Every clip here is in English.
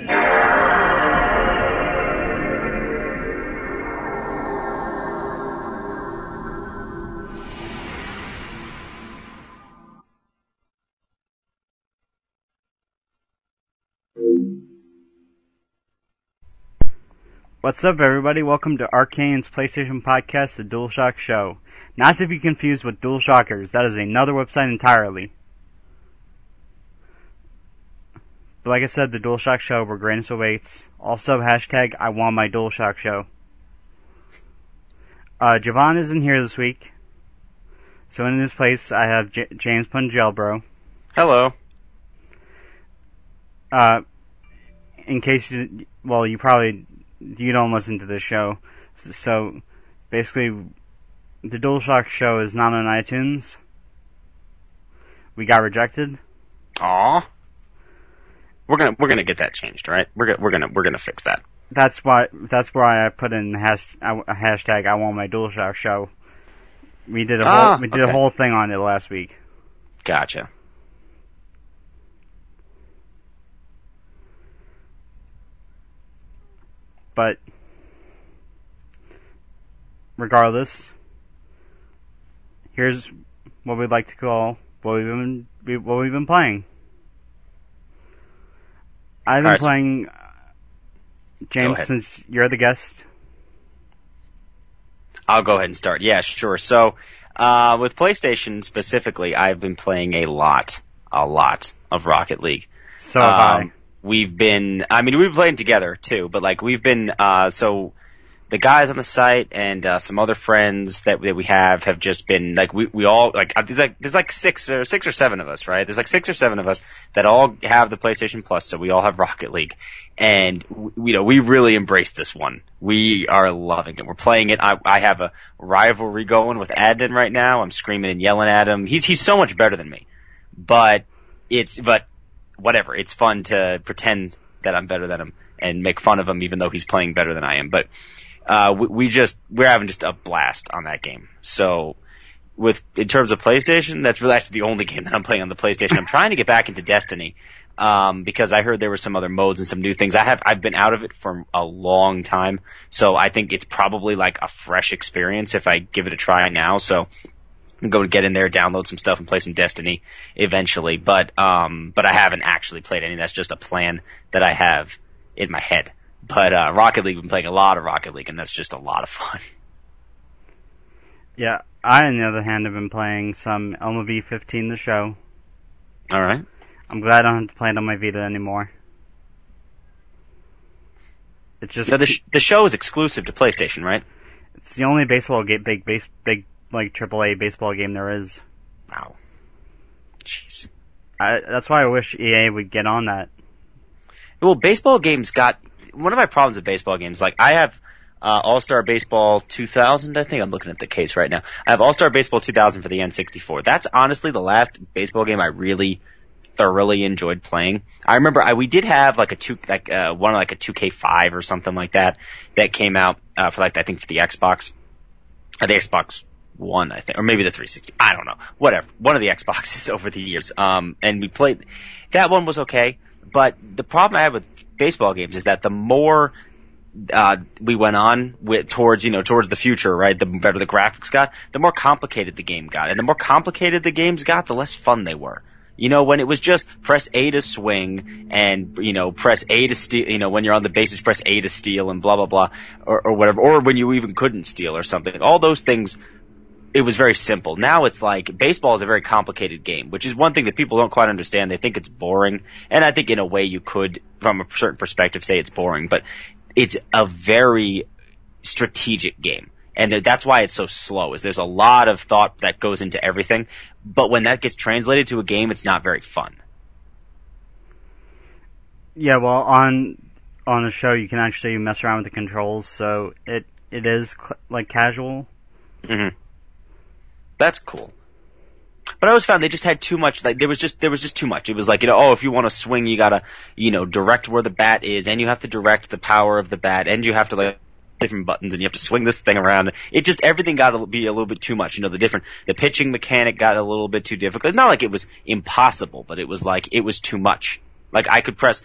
What's up, everybody? Welcome to Arcane's PlayStation Podcast, the DualShock Show. Not to be confused with DualShockers, that is another website entirely. But like I said, the DualShock Show, where greatness awaits. Also, hashtag I want my DualShock Show. Javon isn't here this week. So in his place, I have James Pungello. Hello. In case you don't listen to this show. So, basically, the DualShock Show is not on iTunes. We got rejected. Aw. We're gonna get that changed, right? We're gonna fix that. That's why I put in a hashtag I want my DualShock Show. We did a whole thing on it last week. Gotcha. But regardless, here's what we'd like to call what we've been playing. I've been playing, James, since you're the guest. I'll go ahead and start. Yeah, sure. So, with PlayStation specifically, I've been playing a lot of Rocket League. So have I. We've been playing together too, but like we've been, so the guys on the site and some other friends that we have just been like we all like there's like six or seven of us, right? There's like 6 or 7 of us that all have the PlayStation Plus, so we all have Rocket League, and we really embraced this one. We are loving it. We're playing it. I have a rivalry going with Adnan right now. I'm screaming and yelling at him. He's so much better than me, but whatever. It's fun to pretend that I'm better than him and make fun of him, even though he's playing better than I am. But we're having just a blast on that game. So, in terms of PlayStation, that's really actually the only game that I'm playing on the PlayStation. I'm trying to get back into Destiny, because I heard there were some other modes and some new things. I've been out of it for a long time, so I think it's probably like a fresh experience if I give it a try now. So, I'm going to get in there, download some stuff, and play some Destiny eventually. But I haven't actually played any. That's just a plan that I have in my head. But Rocket League, I've been playing a lot of Rocket League, and that's just a lot of fun. Yeah, I, on the other hand, have been playing some MLB 15 The Show. All right. I'm glad I don't have to play it on my Vita anymore. It's just so the show is exclusive to PlayStation, right? It's the only baseball game, big like AAA baseball game there is. Wow. Jeez. That's why I wish EA would get on that. Well, baseball games got one of my problems with baseball games. Like I have All-Star Baseball 2000. I think I'm looking at the case right now. I have All-Star Baseball 2000 for the N64. That's honestly the last baseball game I really thoroughly enjoyed playing. I remember we did have like a 2K5 or something like that came out for like I think for the Xbox, the Xbox One, I think, or maybe the 360. I don't know. Whatever. One of the Xboxes over the years. And we played. That one was okay. But the problem I have with baseball games is that the more we went on towards the future, right? The better the graphics got, the more complicated the game got, and the more complicated the games got, the less fun they were. When it was just press A to swing and press A to steal. When you're on the bases, press A to steal and blah blah blah, or whatever. Or when you even couldn't steal or something. All those things. It was very simple. Now it's like baseball is a very complicated game, which is one thing that people don't quite understand. They think it's boring, and I think in a way you could, from a certain perspective, say it's boring, but it's a very strategic game, and that's why it's so slow. Is there's a lot of thought that goes into everything, but when that gets translated to a game, it's not very fun. Yeah, well, on the show you can actually mess around with the controls, so it is like casual. Mm-hmm. That's cool. But I always found they just had too much, like, there was just too much. It was like, if you want to swing, you gotta, direct where the bat is, and you have to direct the power of the bat, and you have to, like, different buttons, and you have to swing this thing around. It just, everything got to be a little bit too much. The pitching mechanic got a little bit too difficult. Not like it was impossible, but it was like, it was too much. Like I could press,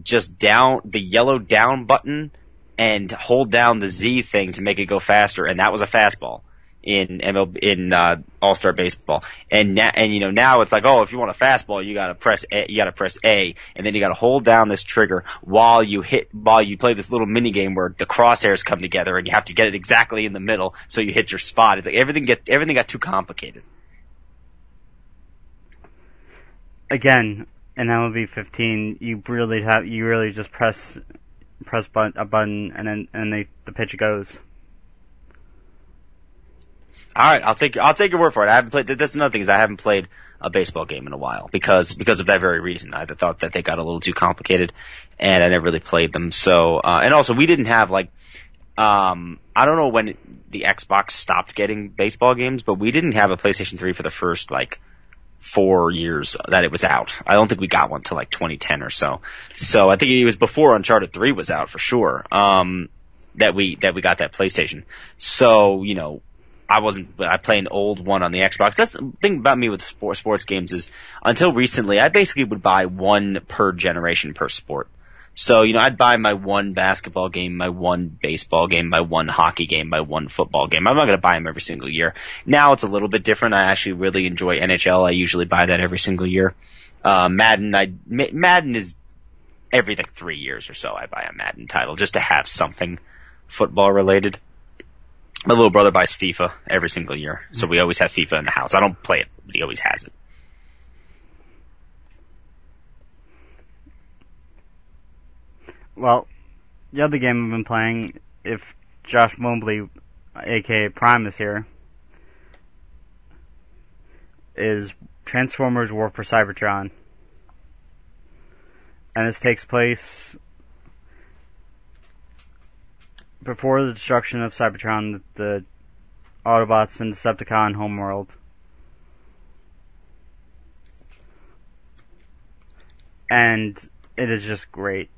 just down the yellow down button and hold down the Z thing to make it go faster, and that was a fastball in All-Star Baseball. And now it's like, oh, if you want a fastball, you gotta press A, and then you gotta hold down this trigger while you play this little mini game where the crosshairs come together and you have to get it exactly in the middle so you hit your spot. It's like everything got too complicated. Again, in MLB 15, you really just press a button and the pitch goes. All right, I'll take your word for it. I haven't played. That's another thing is I haven't played a baseball game in a while because of that very reason. I thought that they got a little too complicated, and I never really played them. So, and also we didn't have I don't know when the Xbox stopped getting baseball games, but we didn't have a PlayStation 3 for the first 4 years that it was out. I don't think we got one till 2010 or so. So I think it was before Uncharted 3 was out for sure. That we got that PlayStation. So I play an old one on the Xbox. That's the thing about me with sports games is until recently I basically would buy one per generation per sport. So, I'd buy my one basketball game, my one baseball game, my one hockey game, my one football game. I'm not going to buy them every single year. Now it's a little bit different. I actually really enjoy NHL. I usually buy that every single year. Madden is every 3 years or so I buy a Madden title just to have something football related. My little brother buys FIFA every single year, so we always have FIFA in the house. I don't play it, but he always has it. Well, the other game I've been playing, if Josh Mobley, aka Prime, is here, is Transformers War for Cybertron. And this takes place before the destruction of Cybertron, the Autobots and Decepticon homeworld. And it is just great.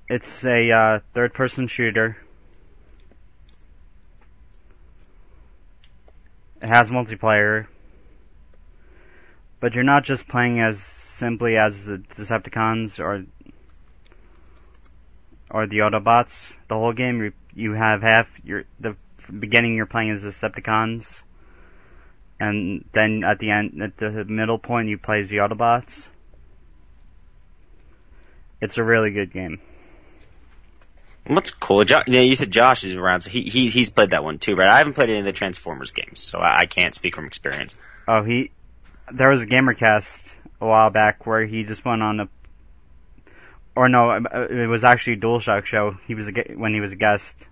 It's a third-person shooter. It has multiplayer. But you're not just playing as simply as the Decepticons or the Autobots. The whole game, you have the beginning you're playing as the Decepticons, and then at the end, at the middle point, you play as the Autobots. It's a really good game. What's cool? You said Josh is around, so he's played that one too, right? I haven't played any of the Transformers games, so I can't speak from experience. Oh, there was a GamerCast a while back where he just went on it was actually a DualShock show. When he was a guest,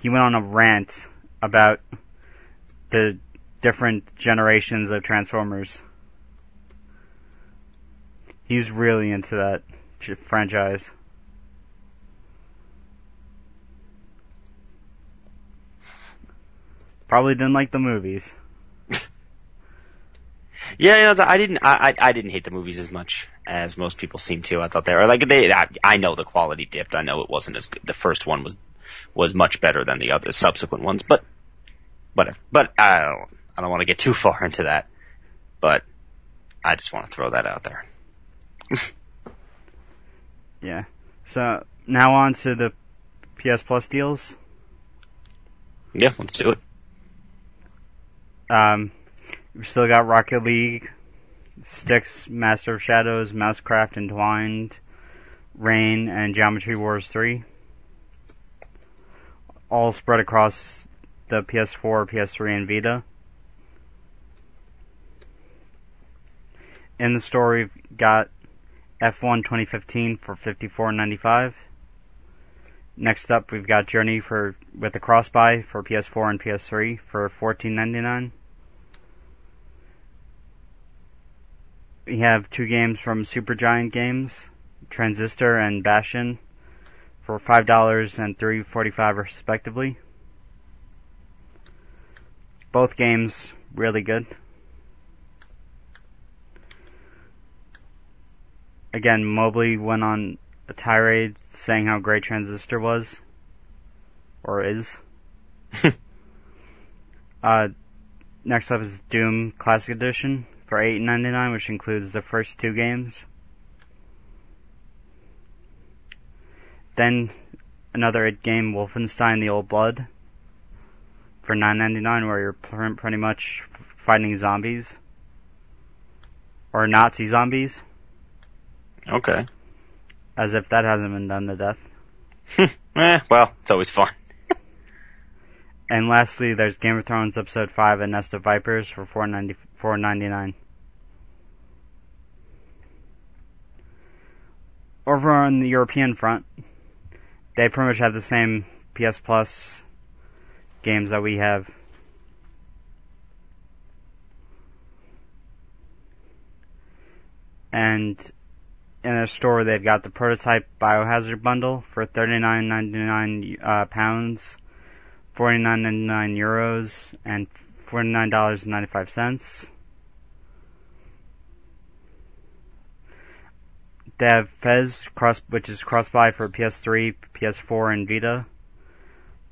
he went on a rant about the different generations of Transformers. He's really into that franchise. Probably didn't like the movies. Yeah, I didn't hate the movies as much as most people seem to. I thought they were I know the quality dipped. I know it wasn't as good. The first one was much better than the other subsequent ones, but whatever. But I don't want to get too far into that. But I just want to throw that out there. Yeah. So now on to the PS Plus deals. Yeah, let's do it. We've still got Rocket League, Styx, Master of Shadows, Mousecraft Entwined, Rain, and Geometry Wars 3. All spread across the PS4, PS3, and Vita. In the store, we've got F1 2015 for $54.95. Next up, we've got Journey with the cross-buy for PS4 and PS3 for $14.99. We have two games from Supergiant Games, Transistor and Bastion, for $5 and $3.45 respectively. Both games really good. Again, Mobley went on a tirade saying how great Transistor was, or is. Next up is Doom Classic Edition for $8.99, which includes the first 2 games. Then another 8-game Wolfenstein: The Old Blood for $9.99, where you're pretty much fighting zombies. Or Nazi zombies. Okay. As if that hasn't been done to death. Well, it's always fun. And lastly, there's Game of Thrones Episode 5, A Nest of Vipers for $4.99. Over on the European front, they pretty much have the same PS Plus games that we have. And in a store, they've got the Prototype Biohazard bundle for £39.99 pounds, €49.99 euros, and $49.95. They have Fez, which is cross-buy for PS3, PS4, and Vita,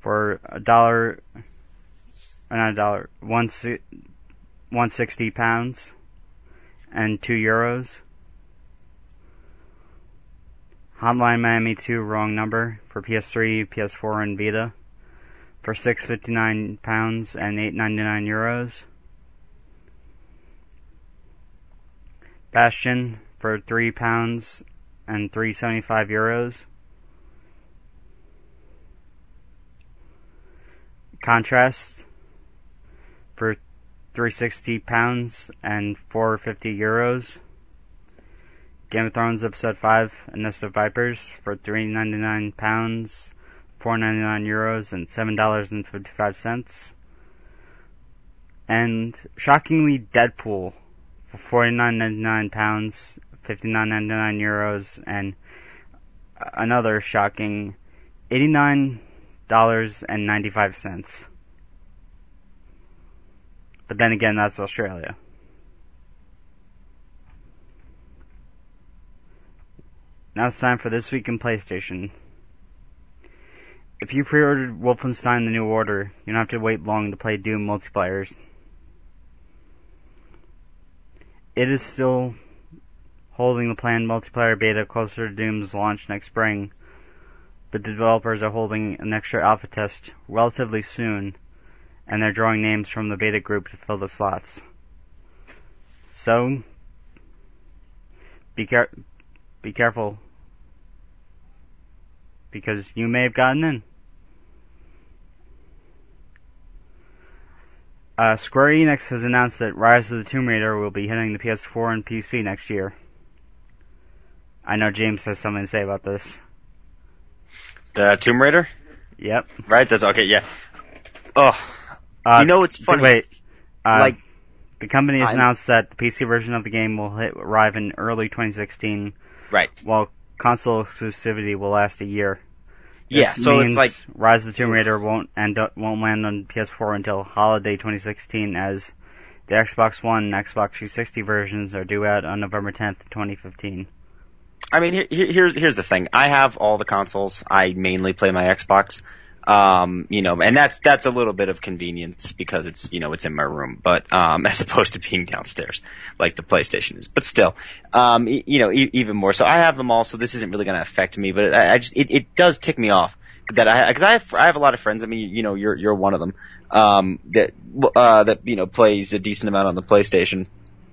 for £160 and €2. Hotline Miami 2 Wrong Number for PS3, PS4, and Vita for £6.59 and €8.99. Bastion for £3 and €3.75. Contrast for £360 and €4.50. Game of Thrones Episode 5, A Nest of Vipers for £3.99, €4.99, and $7.55. And shockingly, Deadpool for £49.99, €59.99, and another shocking $89.95. But then again, that's Australia. Now it's time for This Week in PlayStation. If you pre-ordered Wolfenstein: The New Order, you don't have to wait long to play Doom multiplayers. It is still holding the planned multiplayer beta closer to Doom's launch next spring, but the developers are holding an extra alpha test relatively soon, and they're drawing names from the beta group to fill the slots. So, be careful, because you may have gotten in. Square Enix has announced that Rise of the Tomb Raider will be hitting the PS4 and PC next year. I know James has something to say about this. The Tomb Raider? Yep. Right, that's okay, yeah. Oh, you know what's funny? Wait, the company has announced that the PC version of the game will arrive in early 2016. Right. While console exclusivity will last a year. Yeah, This so means it's like Rise of the Tomb Raider won't land on PS4 until holiday 2016, as the Xbox One and Xbox 360 versions are due out on November 10th, 2015. I mean, here's the thing. I have all the consoles. I mainly play my Xbox. And that's a little bit of convenience because it's in my room, but, as opposed to being downstairs like the PlayStation is, but still, even more. So I have them all, so this isn't really going to affect me, but it does tick me off that cause I have a lot of friends. I mean, you're one of them, that plays a decent amount on the PlayStation.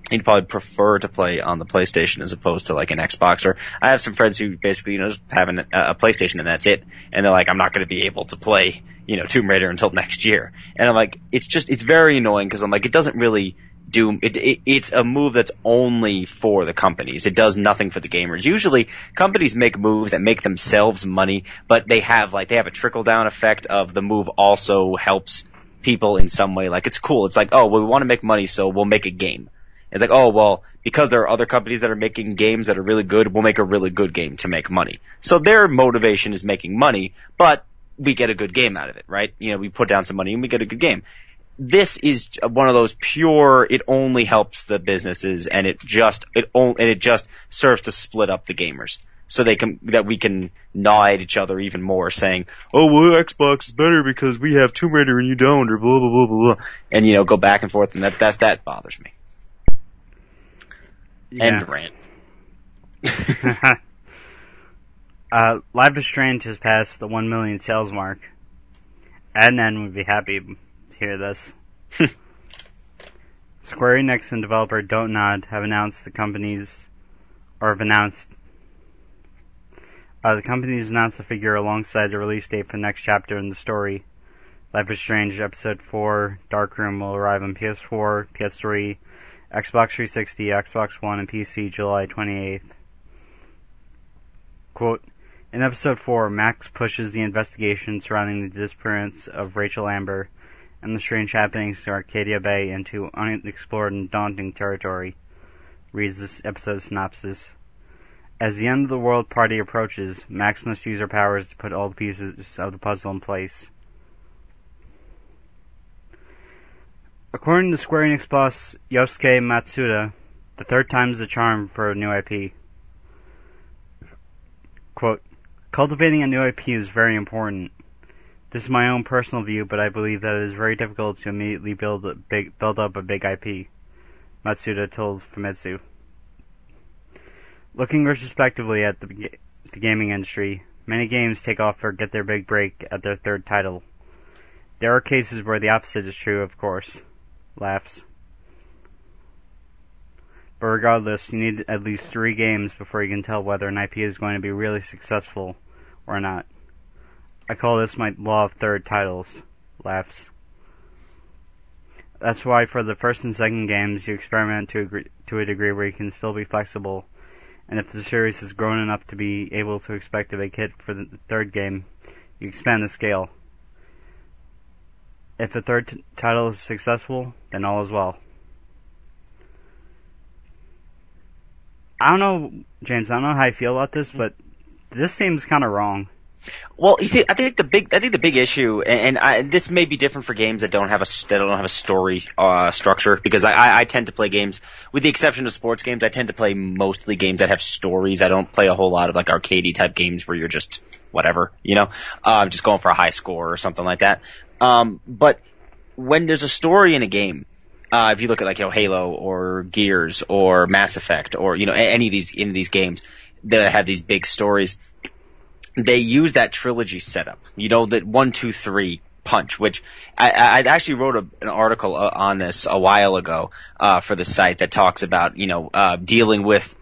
You'd probably prefer to play on the PlayStation as opposed to like an Xbox. Or I have some friends who basically, just have a PlayStation and that's it. And they're like, I'm not going to be able to play, Tomb Raider until next year. And I'm like, it's very annoying because I'm like, it doesn't really do, it's a move that's only for the companies. It does nothing for the gamers. Usually companies make moves that make themselves money, but they have a trickle down effect of the move also helps people in some way. Like it's cool. It's like, oh, well, we want to make money, so we'll make a game. It's like, oh, well, because there are other companies that are making games that are really good, we'll make a really good game to make money. So their motivation is making money, but we get a good game out of it, right? We put down some money and we get a good game. This is one of those pure, it only helps the businesses and it just serves to split up the gamers. So that we can gnaw at each other even more, saying, oh, well, Xbox is better because we have Tomb Raider and you don't, or blah, blah, blah, blah, blah. And, go back and forth, and that bothers me. End rant. Life is Strange has passed the 1 million sales mark. Adnan would be happy to hear this. Square Enix and developer Don't Nod have announced the companies announced the figure alongside the release date for the next chapter in the story. Life is Strange Episode 4 Darkroom will arrive on PS4, PS3, Xbox 360, Xbox One, and PC July 28th. Quote, in Episode 4, Max pushes the investigation surrounding the disappearance of Rachel Amber and the strange happenings in Arcadia Bay into unexplored and daunting territory, reads this episode synopsis. As the end of the world party approaches, Max must use her powers to put all the pieces of the puzzle in place. According to Square Enix boss Yosuke Matsuda, the third time's the charm for a new IP. Quote, cultivating a new IP is very important. This is my own personal view, but I believe that it is very difficult to immediately build up a big IP, Matsuda told Famitsu. Looking retrospectively at the gaming industry, many games take off or get their big break at their third title. There are cases where the opposite is true, of course. Laughs. But regardless, you need at least 3 games before you can tell whether an IP is going to be really successful or not. I call this my law of third titles. Laughs. That's why for the first and second games, you experiment to a degree where you can still be flexible, and if the series has grown enough to be able to expect a big hit for the third game, you expand the scale. If the third title is successful, then all is well. I don't know, James, I don't know how I feel about this, but this seems kind of wrong. Well, you see, I think the big issue, and this may be different for games that don't have a story structure, because I tend to play games, with the exception of sports games, I tend to play mostly games that have stories. I don't play a whole lot of like arcadey type games where you're just whatever, just going for a high score or something like that. But when there's a story in a game, if you look at like Halo or Gears or Mass Effect or any of these games that have these big stories, they use that trilogy setup, that 1, 2, 3 punch, which I actually wrote an article on this a while ago for the site that talks about dealing with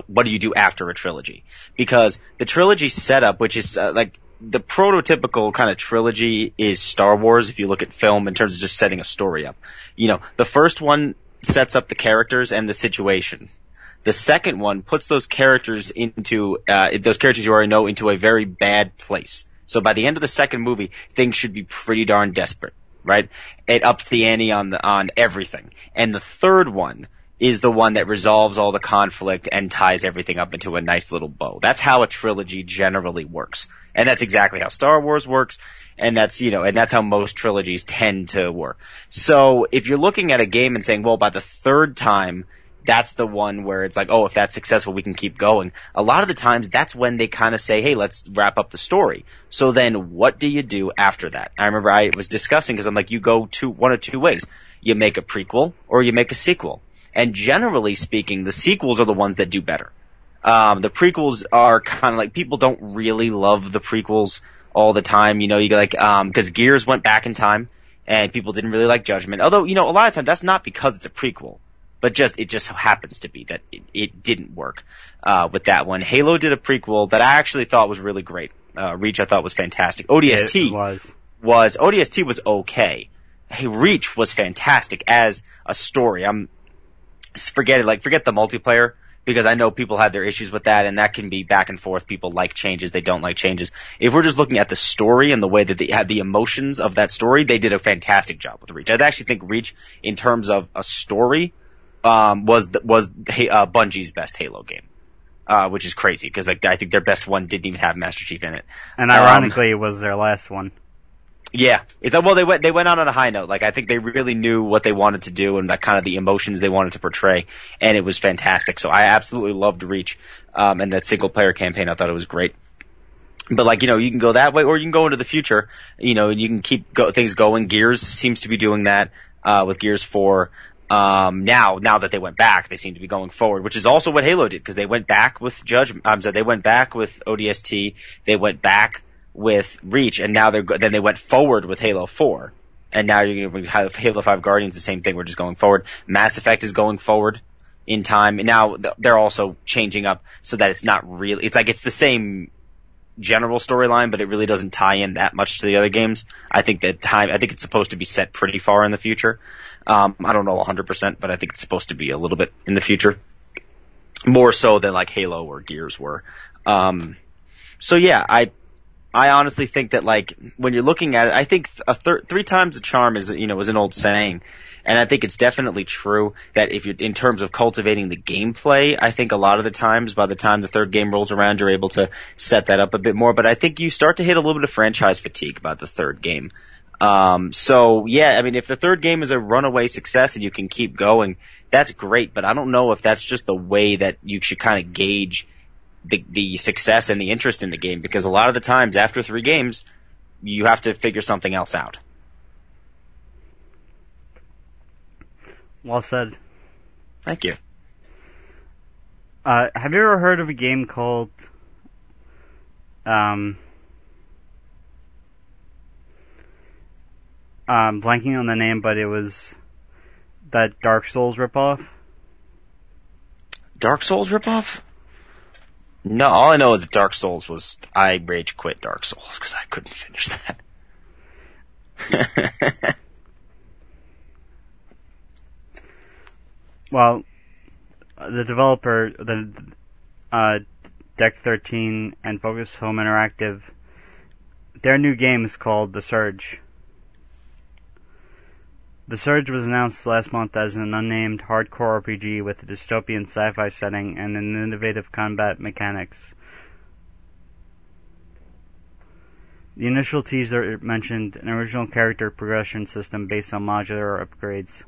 what do you do after a trilogy, because the trilogy setup, which is like the prototypical kind of trilogy, is Star Wars. If you look at film in terms of just setting a story up, the first one sets up the characters and the situation. The second one puts those characters you already know into a very bad place. So by the end of the second movie, things should be pretty darn desperate, right? It ups the ante on everything. And the third one is the one that resolves all the conflict and ties everything up into a nice little bow. That's how a trilogy generally works. And that's exactly how Star Wars works. And that's how most trilogies tend to work. So if you're looking at a game and saying, well, by the third time, that's the one where it's like, oh, if that's successful, we can keep going. A lot of the times, that's when they kind of say, hey, let's wrap up the story. So then what do you do after that? I remember I was discussing, because I'm like, you go one of 2 ways. You make a prequel or you make a sequel. And generally speaking, the sequels are the ones that do better. The prequels are kind of like, people don't really love the prequels all the time. Because Gears went back in time and people didn't really like Judgment. Although, a lot of times that's not because it's a prequel. But it just happens to be that it didn't work with that one. Halo did a prequel that I actually thought was really great. Reach I thought was fantastic. ODST was okay. Hey, Reach was fantastic as a story. Forget the multiplayer, because I know people had their issues with that, and that can be back and forth. People like changes, they don't like changes. If we're just looking at the story and the way that they had the emotions of that story, they did a fantastic job with Reach. I actually think Reach, in terms of a story, was Bungie's best Halo game, which is crazy, because I think their best one didn't even have Master Chief in it. And ironically, it was their last one. Yeah, they went out on a high note. Like, I think they really knew what they wanted to do and that kind of the emotions they wanted to portray, and it was fantastic. So I absolutely loved Reach, and that single player campaign. I thought it was great. But you can go that way, or you can go into the future. You can keep things going. Gears seems to be doing that with Gears 4. Now that they went back, they seem to be going forward, which is also what Halo did, because they went back with they went back with ODST, they went back with Reach, and now then they went forward with Halo 4. And now you're going to have Halo 5 Guardians, the same thing, we're just going forward. Mass Effect is going forward in time, and now they're also changing up so that it's not really, it's like it's the same general storyline, but it really doesn't tie in that much to the other games. I think it's supposed to be set pretty far in the future. I don't know 100%, but I think it's supposed to be a little bit in the future. More so than like Halo or Gears were. So yeah, I honestly think that, like, when you're looking at it, I think 3 times the charm is an old saying. And I think it's definitely true that if you're, in terms of cultivating the gameplay, I think a lot of the times, by the time the third game rolls around, you're able to set that up a bit more. But I think you start to hit a little bit of franchise fatigue about the third game. So yeah, I mean, if the third game is a runaway success and you can keep going, that's great. But I don't know if that's just the way that you should kind of gauge the success and the interest in the game, because a lot of the times after 3 games, you have to figure something else out. Well said. Thank you. Have you ever heard of a game called blanking on the name, but it was that Dark Souls ripoff? Dark Souls ripoff? No, all I know is that Dark Souls was, I rage quit Dark Souls because I couldn't finish that. Well, the developer, Deck 13 and Focus Home Interactive, their new game is called The Surge. The Surge was announced last month as an unnamed hardcore RPG with a dystopian sci-fi setting and an innovative combat mechanics. The initial teaser mentioned an original character progression system based on modular upgrades.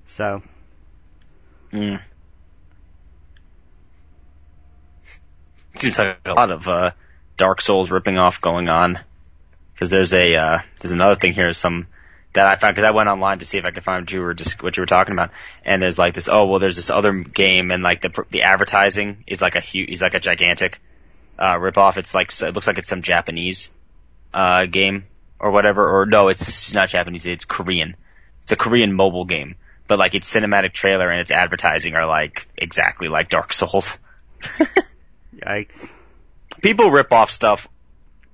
So... Seems like a lot of Dark Souls ripping off going on. Because there's another thing here, that I found, because I went online to see if I could find what you were talking about, and there's like this. Oh well, there's this other game, and like the advertising is like a gigantic ripoff. It's like, it looks like it's some Japanese game or whatever, or no, it's not Japanese. It's Korean. It's a Korean mobile game. But like its cinematic trailer and its advertising are like exactly like Dark Souls. Yikes. People rip off stuff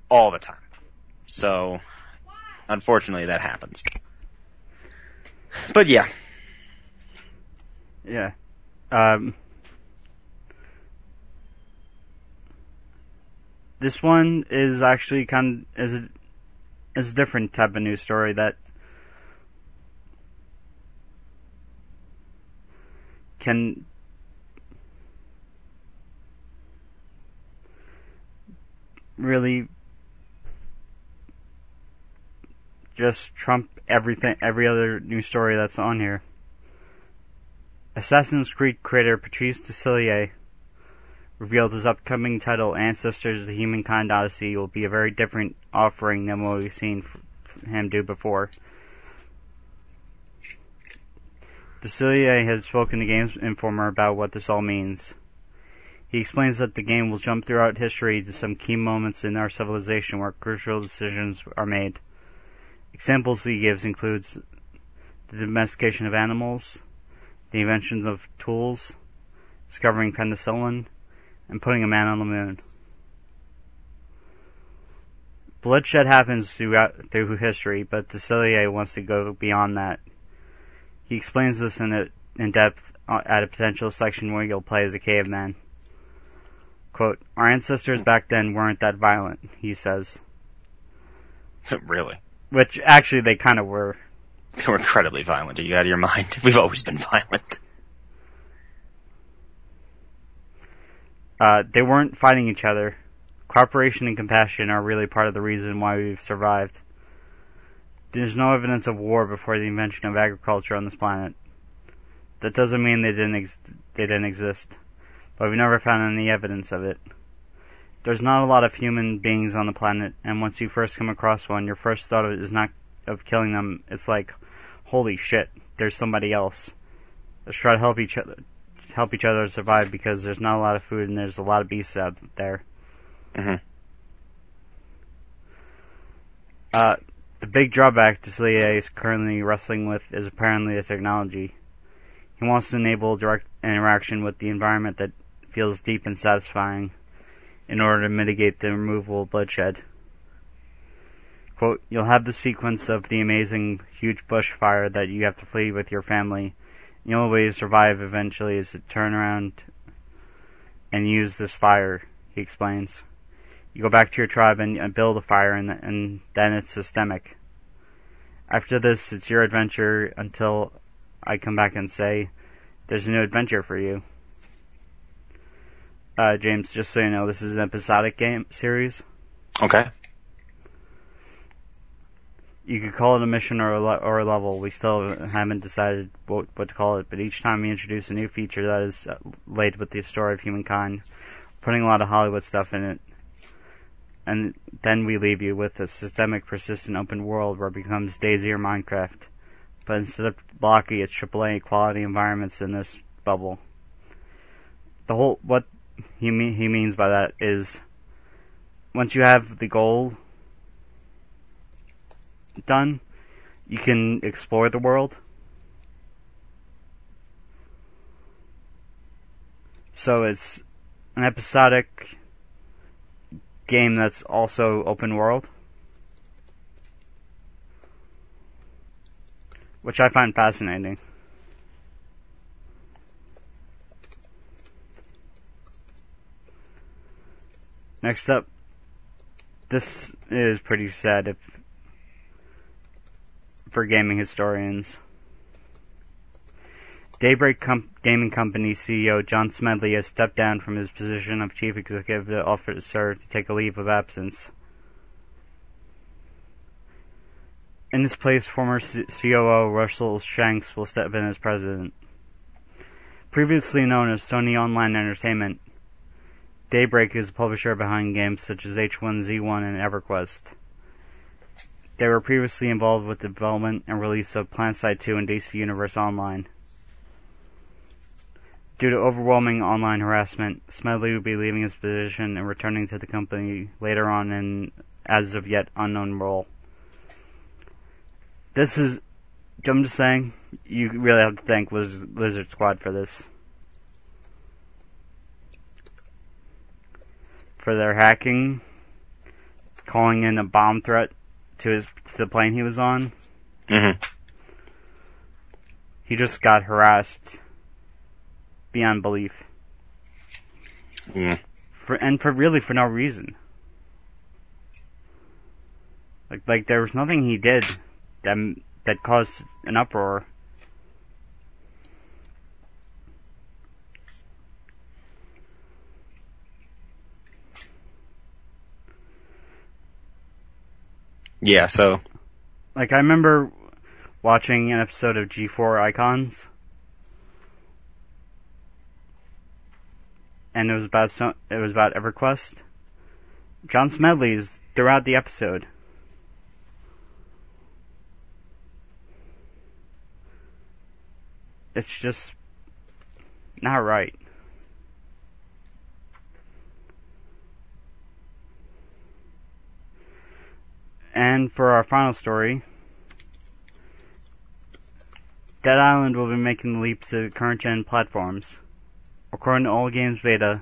all the time. So, unfortunately, that happens. But yeah. Yeah. This one is actually is a different type of news story that can really just trump every other news story that's on here. Assassin's Creed creator Patrice Desilliers revealed his upcoming title, Ancestors: The Humankind Odyssey, will be a very different offering than what we've seen him do before. Desilliers has spoken to Games Informer about what this all means. He explains that the game will jump throughout history to some key moments in our civilization where crucial decisions are made. Examples he gives includes the domestication of animals, the inventions of tools, discovering penicillin, and putting a man on the moon. Bloodshed happens through history, but Desilliers wants to go beyond that. He explains this in depth at a potential section where you'll play as a caveman. Quote, "Our ancestors back then weren't that violent," he says. Really? Which, actually, they kind of were. They were incredibly violent. Are you out of your mind? We've always been violent. They weren't fighting each other. Cooperation and compassion are really part of the reason why we've survived. There's no evidence of war before the invention of agriculture on this planet. That doesn't mean they didn't exist, but we've never found any evidence of it. There's not a lot of human beings on the planet, and once you first come across one, your first thought is not of killing them. It's like, holy shit, there's somebody else. Let's try to help each other survive, because there's not a lot of food and there's a lot of beasts out there. Mm-hmm. The big drawback Desillier is currently wrestling with is apparently the technology. He wants to enable direct interaction with the environment that feels deep and satisfying in order to mitigate the removal of bloodshed. Quote, "You'll have the sequence of the amazing huge bushfire that you have to flee with your family. The only way to survive eventually is to turn around and use this fire," he explains. "You go back to your tribe and build a fire, and then it's systemic. After this, it's your adventure until I come back and say, there's a new adventure for you." James, just so you know, this is an episodic game series. Okay. You could call it a mission or a level. We still haven't decided what to call it, but each time we introduce a new feature that is laid with the story of humankind, putting a lot of Hollywood stuff in it, and then we leave you with a systemic, persistent open world where it becomes DayZ or Minecraft. But instead of blocky, it's AAA quality environments in this bubble. What he means by that is, once you have the goal done, you can explore the world. So it's an episodic game that's also open world, which I find fascinating. Next up, this is pretty sad for gaming historians. Daybreak Gaming Company CEO John Smedley has stepped down from his position of Chief Executive Officer to take a leave of absence. In his place, former COO Russell Shanks will step in as president. Previously known as Sony Online Entertainment, Daybreak is the publisher behind games such as H1Z1 and EverQuest. They were previously involved with the development and release of PlanetSide 2 and DC Universe Online. Due to overwhelming online harassment, Smedley will be leaving his position and returning to the company later on in as of yet unknown role. This is, I'm just saying, you really have to thank Lizard Squad for this. For their hacking, calling in a bomb threat to the plane he was on. Mm-hmm. He just got harassed beyond belief. Mm. For no reason. Like there was nothing he did that caused an uproar. Yeah, so I remember watching an episode of G4 Icons, and it was about EverQuest. John Smedley's throughout the episode. It's just not right. And for our final story, Dead Island will be making the leap to current-gen platforms. According to All Games Beta,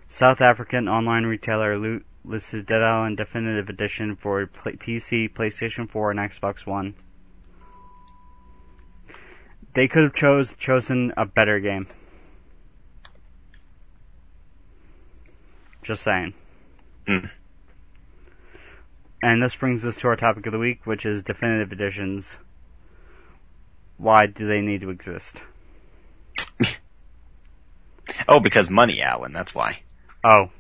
South African online retailer listed Dead Island Definitive Edition for PC, PlayStation 4, and Xbox One. They could have chosen a better game. Just saying. Mm. And this brings us to our topic of the week, which is definitive editions. Why do they need to exist? Oh, because money, Alan, that's why. Oh,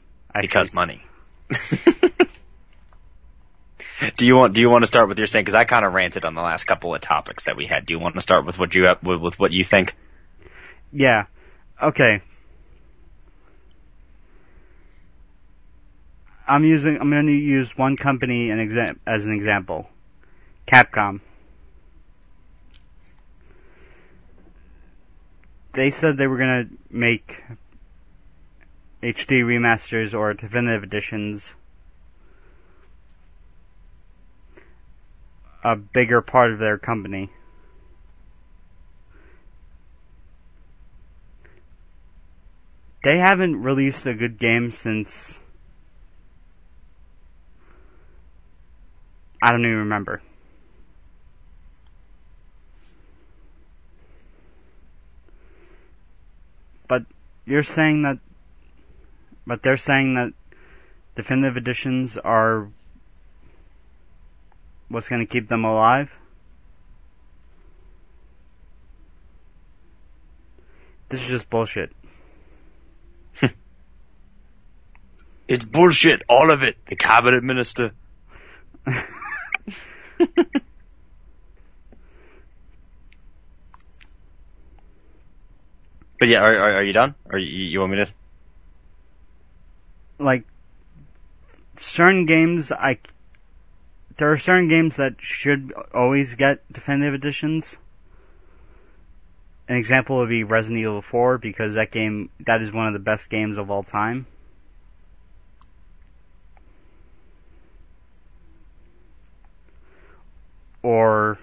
because see. Money. Do you want to start with your saying? Because I kind of ranted on the last couple of topics that we had. Do you want to start with what you think? Yeah. Okay. I'm going to use one company as an example. Capcom. they said they were gonna make HD remasters or definitive editions a bigger part of their company. They haven't released a good game since I don't even remember. But they're saying that definitive editions are what's going to keep them alive. This is just bullshit. It's bullshit, all of it, the cabinet minister. But yeah, are you done? Or you want me to? Like, certain games, there are certain games that should always get definitive editions. An example would be Resident Evil 4, because that is one of the best games of all time. Or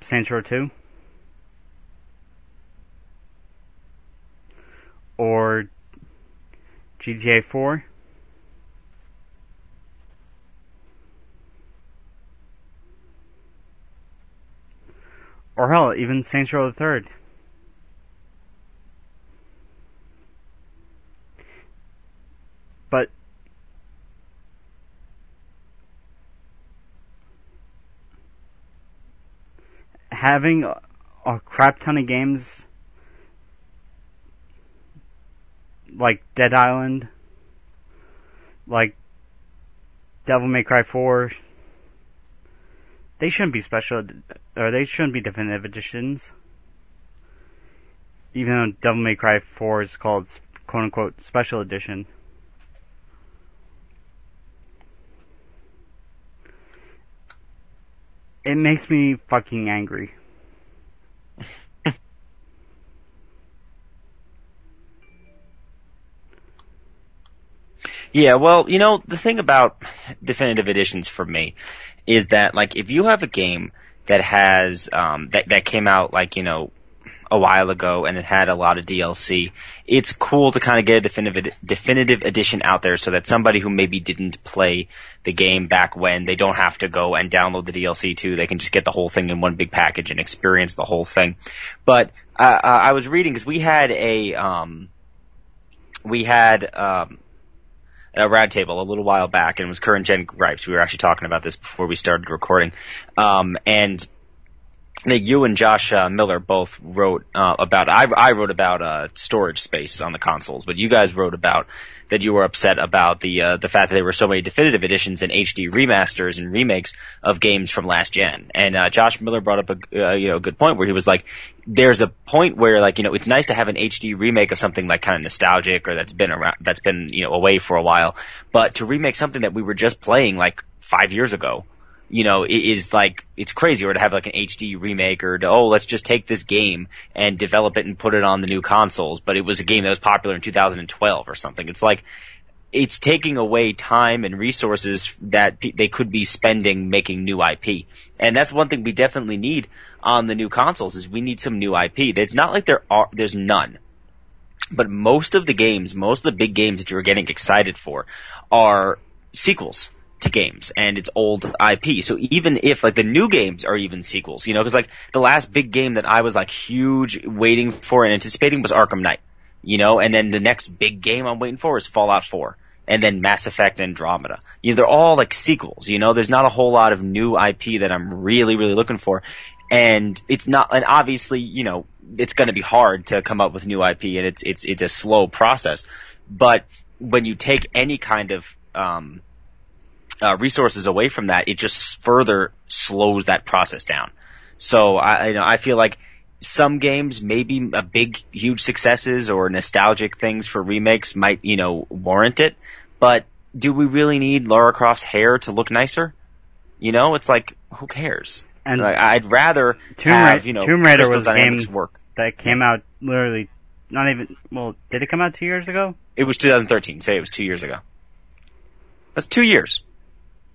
Saints Row 2. Or GTA 4. Or hell, even Saints Row the 3rd. But having a crap ton of games like Dead Island, like Devil May Cry 4, they shouldn't be they shouldn't be definitive editions. Even though Devil May Cry 4 is called quote unquote special edition. It makes me fucking angry. Yeah, well, the thing about definitive editions for me is that, like, if you have a game that has, that came out, like, a while ago and it had a lot of DLC, it's cool to kind of get a definitive edition out there so that somebody who maybe didn't play the game back when, they don't have to go and download the DLC too. They can just get the whole thing in one big package and experience the whole thing. But I was reading, because we had a round table a little while back, and it was current gen gripes. We were actually talking about this before we started recording, and you and Josh Miller both wrote about. I wrote about storage space on the consoles, but you guys wrote about that you were upset about the fact that there were so many definitive editions and HD remasters and remakes of games from last gen. And Josh Miller brought up a good point where he was like, there's a point where, like, it's nice to have an HD remake of something like kind of nostalgic or that's been away for a while, but to remake something that we were just playing like 5 years ago, it is like, it's crazy. Or to have like an HD remake, or let's just take this game and develop it and put it on the new consoles, but it was a game that was popular in 2012 or something. It's like, it's taking away time and resources that they could be spending making new IP. And that's one thing we definitely need on the new consoles, is we need some new IP. It's not like there's none. But most of the big games that you're getting excited for are sequels to games, and it's old IP. So even if, like, the new games are even sequels, because, like, the last big game that I was, like, huge waiting for and anticipating was Arkham Knight, and then the next big game I'm waiting for is Fallout 4, and then Mass Effect Andromeda. They're all, like, sequels, there's not a whole lot of new IP that I'm really, really looking for, and it's not, and obviously, it's gonna be hard to come up with new IP, and it's a slow process, but when you take any kind of, resources away from that, it just further slows that process down. So I feel like some games, maybe a big, huge successes or nostalgic things for remakes might, warrant it. But do we really need Lara Croft's hair to look nicer? It's like, who cares? And like, I'd rather have Tomb Raider Crystal was a Dynamics game work. that came out literally not even. Well, did it come out 2 years ago? It was 2013. Say it was 2 years ago. That's 2 years.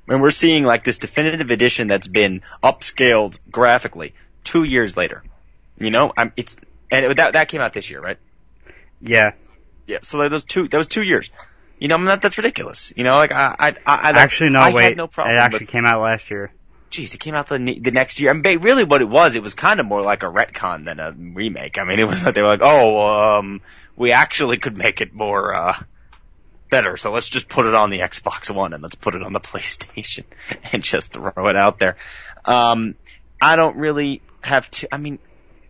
And we're seeing like this definitive edition that's been upscaled graphically 2 years later. That came out this year, right? Yeah. Yeah. So that was 2 years. That's ridiculous. I actually no. Had no problem it actually came out last year. Geez, it came out the next year. I mean, really, what it was kind of more like a retcon than a remake. I mean, it was like they were like, we actually could make it more better, so let's just put it on the Xbox One and let's put it on the PlayStation and just throw it out there. I don't really have to. I mean,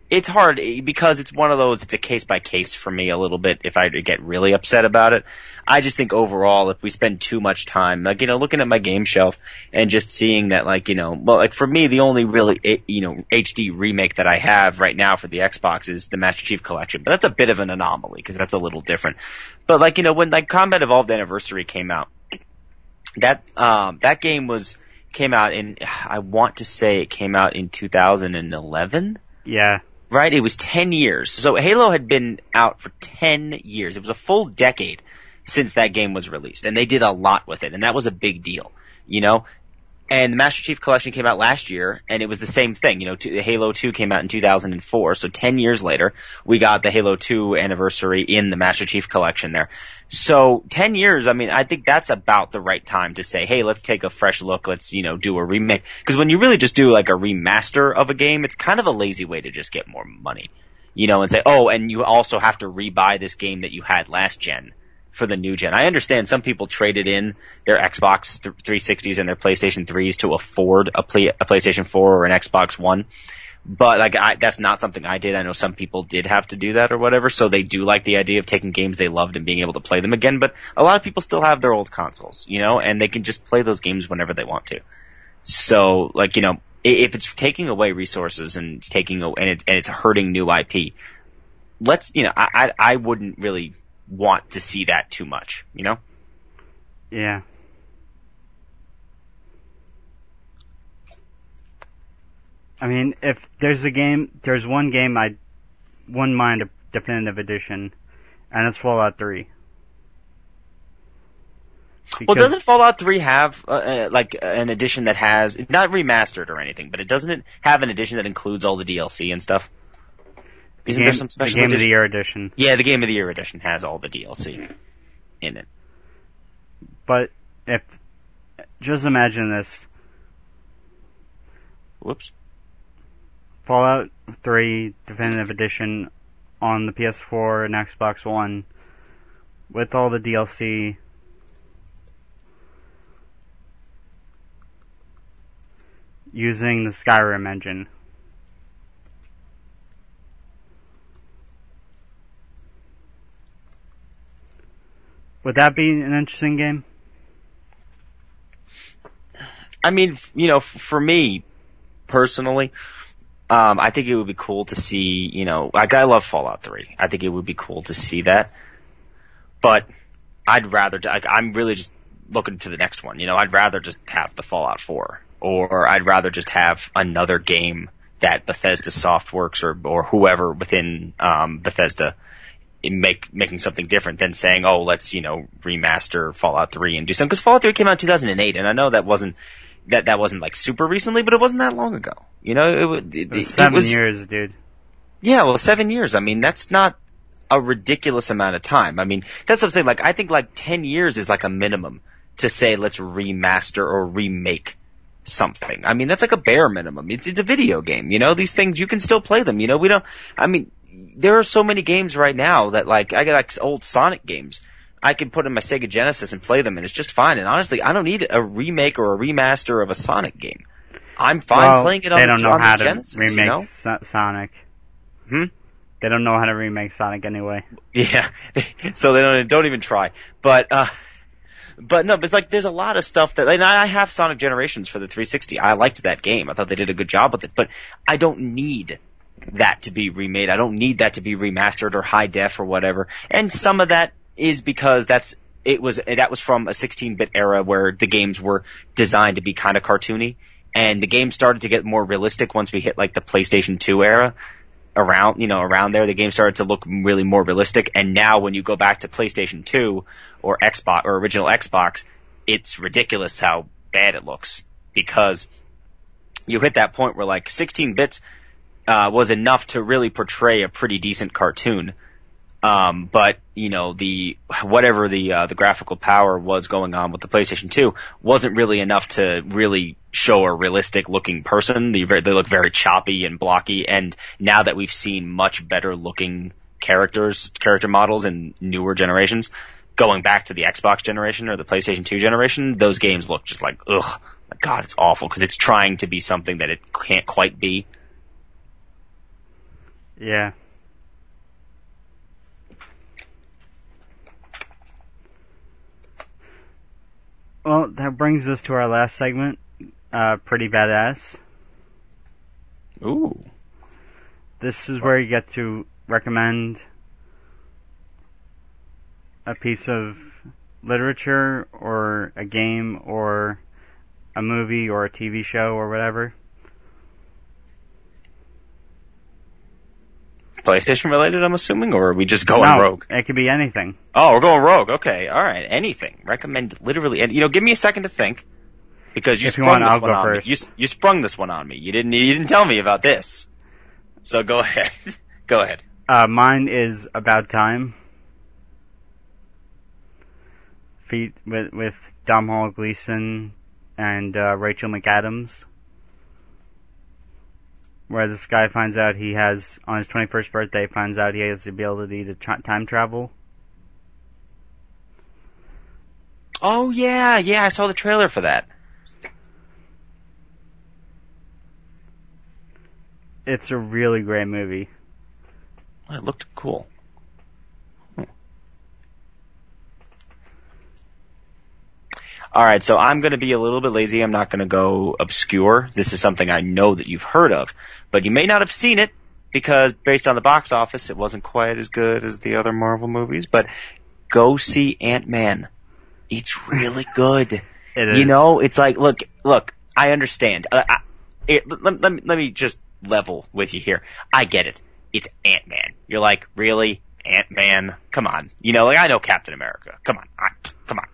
it's hard because it's one of those. It's a case by case for me a little bit. If I get really upset about it, I just think overall, if we spend too much time, looking at my game shelf and just seeing that, for me, the only really, HD remake that I have right now for the Xbox is the Master Chief Collection. But that's a bit of an anomaly because that's a little different. But when Combat Evolved Anniversary came out, that game came out in, I want to say it came out in 2011. Yeah. Right? It was 10 years. So Halo had been out for 10 years. It was a full decade since that game was released. And they did a lot with it. And that was a big deal. And the Master Chief Collection came out last year, and it was the same thing. Halo 2 came out in 2004, so 10 years later, we got the Halo 2 anniversary in the Master Chief Collection there. So 10 years, I mean, I think that's about the right time to say, hey, let's take a fresh look, let's, do a remake. Because when you really just do like a remaster of a game, it's kind of a lazy way to just get more money. And say, and you also have to rebuy this game that you had last gen for the new gen. I understand some people traded in their Xbox 360s and their PlayStation 3s to afford a PlayStation 4 or an Xbox One. But that's not something I did. I know some people did have to do that or whatever, so they do like the idea of taking games they loved and being able to play them again. But a lot of people still have their old consoles, and they can just play those games whenever they want to. So, if it's taking away resources and it's hurting new IP, I wouldn't really want to see that too much, Yeah. I mean, if there's one game I wouldn't mind a definitive edition, and it's Fallout 3. Well, doesn't Fallout 3 have an edition that has, not remastered or anything, but doesn't it have an edition that includes all the DLC and stuff? Isn't there some special the Game of the Year edition? Yeah, the Game of the Year edition has all the DLC in it. But just imagine this. Whoops. Fallout 3 Definitive Edition on the PS4 and Xbox One with all the DLC. Using the Skyrim engine. Would that be an interesting game? I mean, for me, personally, I think it would be cool to see, I love Fallout 3. I think it would be cool to see that. But I'd rather, I'm really just looking to the next one. I'd rather just have the Fallout 4. Or I'd rather just have another game that Bethesda Softworks or whoever within Bethesda making something different than saying, let's, remaster Fallout 3 and do something. Because Fallout 3 came out in 2008, and I know that wasn't like super recently, but it wasn't that long ago. It was 7 years, dude. Yeah, well, 7 years. I mean, that's not a ridiculous amount of time. I mean, that's what I'm saying. I think 10 years is a minimum to say let's remaster or remake something. I mean, that's a bare minimum. It's a video game. These things, you can still play them. There are so many games right now that I got old Sonic games. I can put in my Sega Genesis and play them, and it's just fine. And honestly, I don't need a remake or a remaster of a Sonic game. I'm fine playing it on the Genesis. They don't know how to remake Sonic. They don't know how to remake Sonic anyway. Yeah, so they don't even try. But no, but it's there's a lot of stuff that, I have Sonic Generations for the 360. I liked that game. I thought they did a good job with it, but I don't need that to be remade. I don't need that to be remastered or high def or whatever. And some of that is because that was from a 16-bit era where the games were designed to be kind of cartoony. and the game started to get more realistic once we hit like the PlayStation 2 era. Around there, the game started to look really more realistic. And now when you go back to PlayStation 2 or Xbox or original Xbox, it's ridiculous how bad it looks, because you hit that point where like 16 bits was enough to really portray a pretty decent cartoon. But the graphical power was going on with the PlayStation 2 wasn't really enough to really show a realistic looking person. They look very choppy and blocky. And now that we've seen much better looking character models in newer generations, going back to the Xbox generation or the PlayStation 2 generation, those games look just like, ugh, God, it's awful, because it's trying to be something that it can't quite be. Yeah. Well, that brings us to our last segment, Pretty Badass. Ooh. This is where you get to recommend a piece of literature or a game or a movie or a TV show or whatever. PlayStation related, I'm assuming, or are we just going rogue? It could be anything. Oh, we're going rogue. Okay, all right, anything. Recommend literally, and give me a second to think, because you sprung this one on me. You sprung this one on me. You didn't tell me about this. So go ahead. Go ahead. Mine is About Time. With Domhnall Gleeson and Rachel McAdams, where this guy finds out he has, on his 21st birthday, finds out he has the ability to time travel. Oh, yeah, I saw the trailer for that. It's a really great movie. It looked cool. All right, so I'm going to be a little bit lazy. I'm not going to go obscure. This is something I know that you've heard of, but you may not have seen it, because based on the box office, it wasn't quite as good as the other Marvel movies. But go see Ant-Man. It's really good. It is. It's like, look, I understand. Let me just level with you here. I get it. It's Ant-Man. You're like, really? Ant-Man? Come on. I know Captain America. Come on.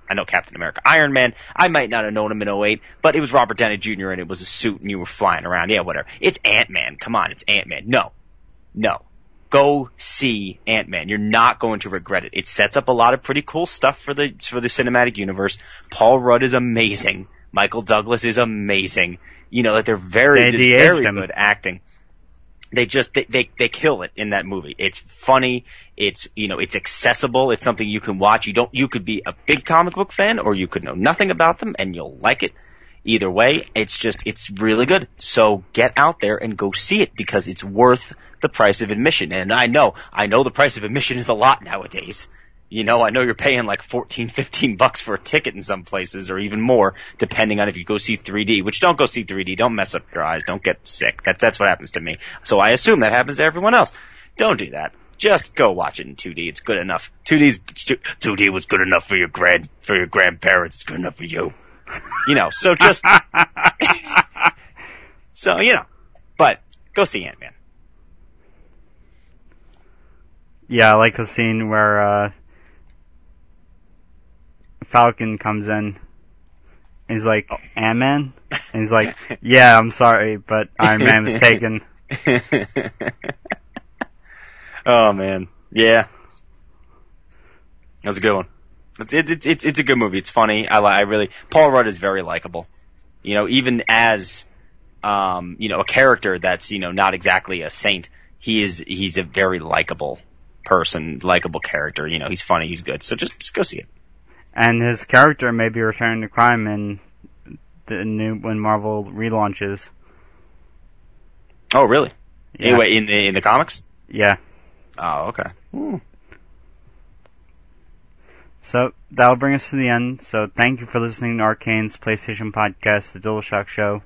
I know Captain America. Iron Man, I might not have known him in '08, but it was Robert Downey Jr. and it was a suit and you were flying around. Yeah, whatever. It's Ant-Man. Come on, it's Ant-Man. No. Go see Ant-Man. You're not going to regret it. It sets up a lot of pretty cool stuff for the cinematic universe. Paul Rudd is amazing. Michael Douglas is amazing. They're very good acting. They kill it in that movie. It's funny. It's accessible. It's something you can watch. You could be a big comic book fan, or you could know nothing about them and you'll like it. Either way, it's really good. So get out there and go see it, because it's worth the price of admission. And I know the price of admission is a lot nowadays. I know you're paying like $14-15 for a ticket in some places, or even more, depending on if you go see 3D, which don't go see 3D. Don't mess up your eyes. Don't get sick. That's what happens to me. So I assume that happens to everyone else. Don't do that. Just go watch it in 2D. It's good enough. 2D was good enough for your grandparents. It's good enough for you. So just, but go see Ant-Man. Yeah, I like the scene where, Falcon comes in. He's like, Ant-Man? And he's like, yeah, I'm sorry, but Iron Man was taken. Oh, man. Yeah. That was a good one. It's a good movie. It's funny. I really, Paul Rudd is very likable. Even as, a character that's, not exactly a saint, he's a very likable person, likable character. He's funny, he's good. So just go see it. And his character may be returning to crime in when Marvel relaunches. Oh, really? Yeah. Anyway, in the comics? Yeah. Oh, okay. Ooh. So that'll bring us to the end. So thank you for listening to Arcane's PlayStation Podcast, The DualShock Show.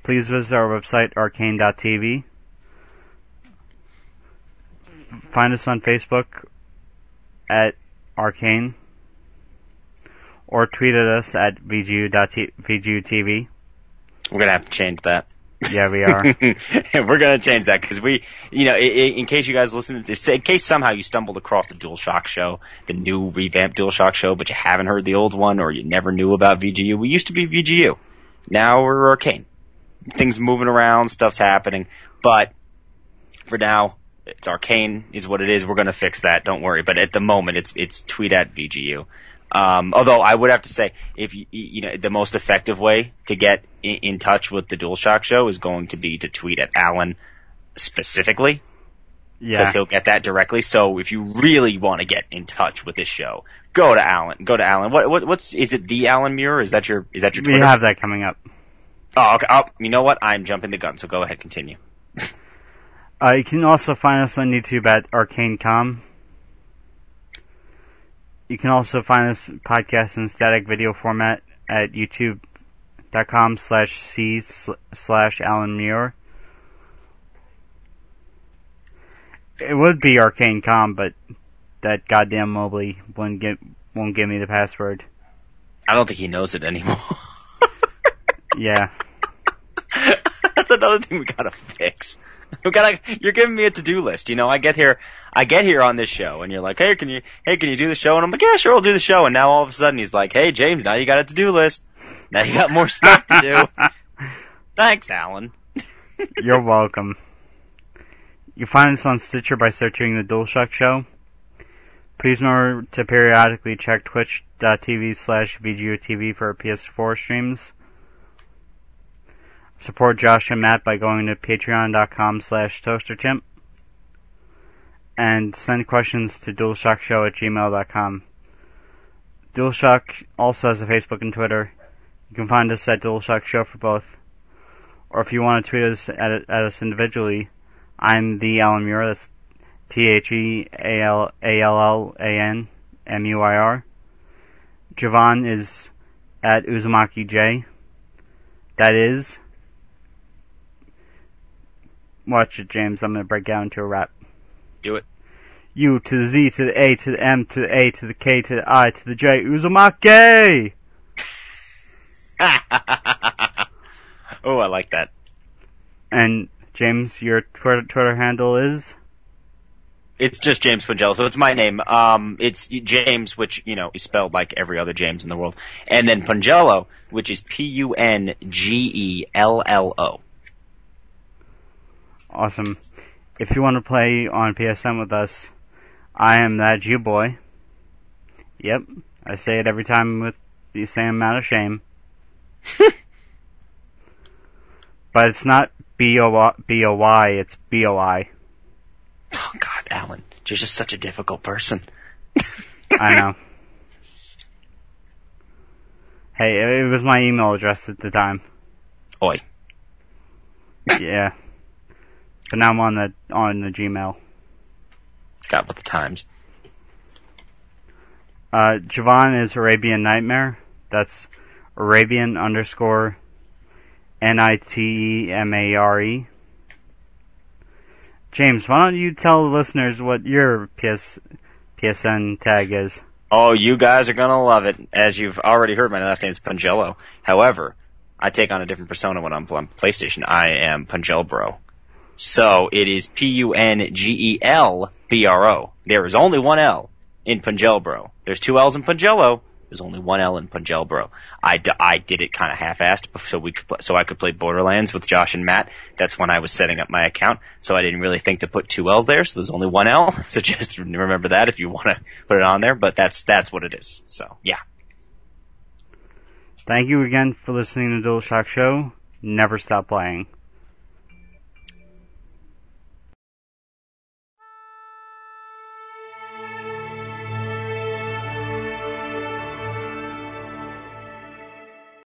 Please visit our website, arcane.tv. Find us on Facebook at Arcane, or tweet at us at VGUTV. We're going to have to change that. Yeah, we are. We're going to change that because we, in case you guys listen to, in case somehow you stumbled across the DualShock show, the new revamped DualShock show, but you haven't heard the old one or you never knew about VGU, we used to be VGU. Now we're Arcane. Things moving around, stuff's happening, but for now, it's Arcane is what it is. We're going to fix that. Don't worry. But at the moment, it's tweet at VGU. Although I would have to say, if the most effective way to get in touch with the DualShock show is going to be to tweet at Alan specifically. Yeah. Because he'll get that directly. So if you really want to get in touch with this show, go to Alan. What's is it the Alan Muir? Is that your Twitter? We have that coming up. Oh, okay. Oh, you know what? I'm jumping the gun. So go ahead, continue. You can also find us on YouTube at ArcaneCom. You can also find this podcast in static video format at youtube.com/c/Alan Muir. It would be ArcaneCom, but that goddamn Mobley won't give me the password. I don't think he knows it anymore. Yeah. That's another thing we gotta fix. You're giving me a to-do list. I get here on this show, and you're like, hey, can you do the show? And I'm like, yeah, sure, I'll do the show. And now all of a sudden he's like, hey, James, now you got a to-do list. Now you got more stuff to do. Thanks, Alan. You're welcome. You find us on Stitcher by searching the DualShock Show. Please remember to periodically check twitch.tv/VGOTV for our PS4 streams. Support Josh and Matt by going to patreon.com/toasterchimp. And send questions to DualShockShow@gmail.com. DualShock also has a Facebook and Twitter. You can find us at DualShock Show for both. Or if you want to tweet us at us individually, I'm the Alan Muir. That's TheAllanMuir. Javon is at UzumakiJ. That is... Watch it, James. I'm going to break out into a rap. Do it. U to the Z to the A to the M to the A to the K to the I to the J. Uzumaki! Oh, I like that. And, James, your Twitter handle is? It's just James Pungello, so it's my name. It's James, which, is spelled like every other James in the world. And then Pungello, which is Pungello. Awesome. If you want to play on PSN with us, I am that Jew boy. Yep, I say it every time with the same amount of shame. But it's not B-O-Y, it's B-O-I. Oh, God, Alan, you're just such a difficult person. I know. Hey, it was my email address at the time. Oi. Yeah. But now I'm on the Gmail. Got with the times. Javon is Arabian Nightmare. That's Arabian_NITEMARE. James, why don't you tell the listeners what your PSN tag is? Oh, you guys are gonna love it. As you've already heard, my last name is Pungello. However, I take on a different persona when I'm on PlayStation. I am Pungelbro. So it is Pungelbro. There is only one L in Pungelbro. There's two L's in Pungello. There's only one L in Pungelbro. I did it kind of half-assed so I could play Borderlands with Josh and Matt. That's when I was setting up my account. So I didn't really think to put two L's there. So there's only one L. So just remember that if you want to put it on there. But that's what it is. So yeah. Thank you again for listening to the DualShock Show. Never stop playing.